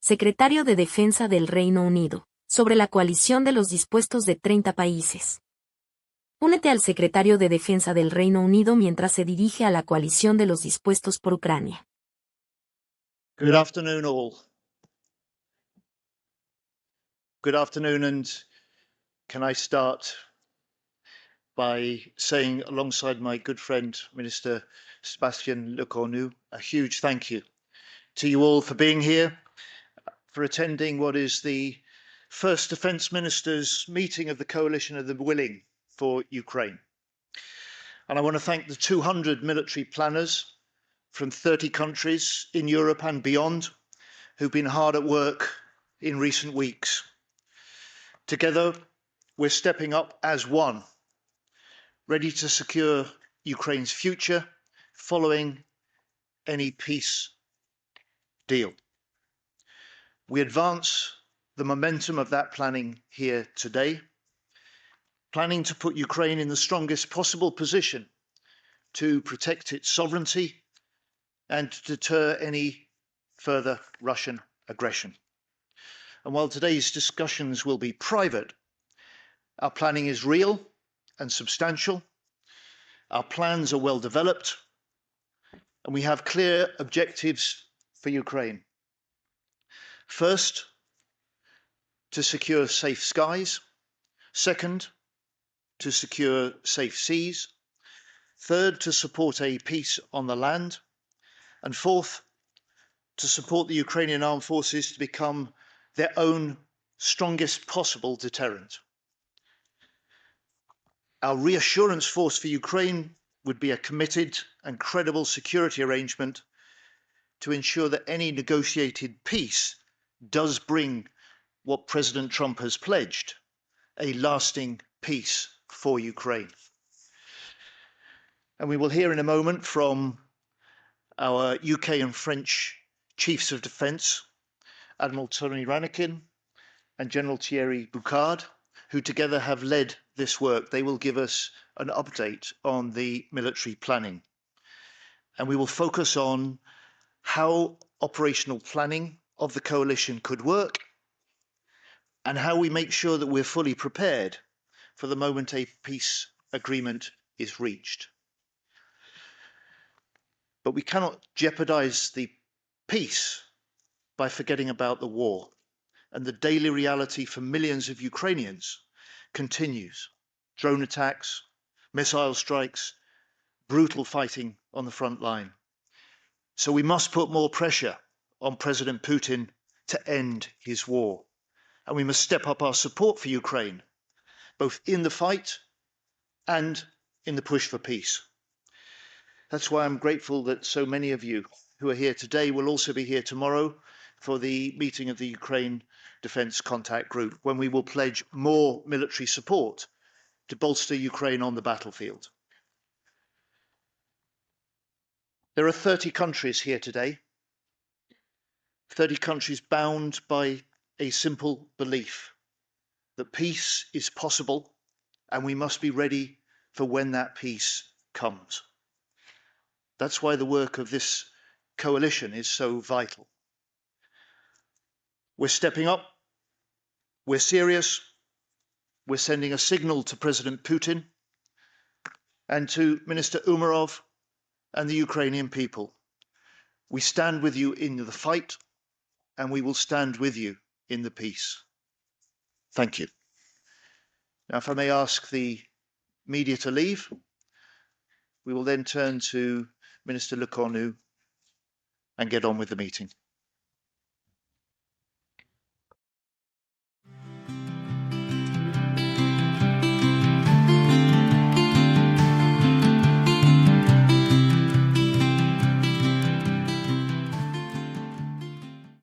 Secretario de Defensa del Reino Unido, sobre la coalición de los dispuestos de 30 países. Únete al Secretario de Defensa del Reino Unido mientras se dirige a la coalición de los dispuestos por Ucrania. Good afternoon, all. Good afternoon, and can I start by saying, alongside my good friend, Minister Sébastien Lecornu, a huge thank you to you all for being here, for attending what is the first Defence Ministers meeting of the Coalition of the Willing for Ukraine. And I want to thank the 200 military planners from 30 countries in Europe and beyond who've been hard at work in recent weeks. Together, we're stepping up as one, ready to secure Ukraine's future following any peace deal. We advance the momentum of that planning here today, planning to put Ukraine in the strongest possible position to protect its sovereignty and to deter any further Russian aggression. And while today's discussions will be private, our planning is real and substantial. Our plans are well developed, and we have clear objectives for Ukraine. First, to secure safe skies. Second, to secure safe seas. Third, to support a peace on the land. And fourth, to support the Ukrainian armed forces to become their own strongest possible deterrent. Our reassurance force for Ukraine would be a committed and credible security arrangement to ensure that any negotiated peace does bring what President Trump has pledged, a lasting peace for Ukraine. And we will hear in a moment from our UK and French Chiefs of Defence, Admiral Tony Ranakin and General Thierry Boucard, who together have led this work. They will give us an update on the military planning. And we will focus on how operational planning of the coalition could work and how we make sure that we're fully prepared for the moment a peace agreement is reached. But we cannot jeopardize the peace by forgetting about the war, and the daily reality for millions of Ukrainians continues. Drone attacks, missile strikes, brutal fighting on the front line. So we must put more pressure on President Putin to end his war. And we must step up our support for Ukraine, both in the fight and in the push for peace. That's why I'm grateful that so many of you who are here today will also be here tomorrow for the meeting of the Ukraine Defence Contact Group, when we will pledge more military support to bolster Ukraine on the battlefield. There are 30 countries here today, 30 countries bound by a simple belief that peace is possible, and we must be ready for when that peace comes. That's why the work of this coalition is so vital. We're stepping up, we're serious, we're sending a signal to President Putin and to Minister Umerov and the Ukrainian people. We stand with you in the fight, and we will stand with you in the peace. Thank you. Now, if I may ask the media to leave, we will then turn to Minister Lecornu and get on with the meeting.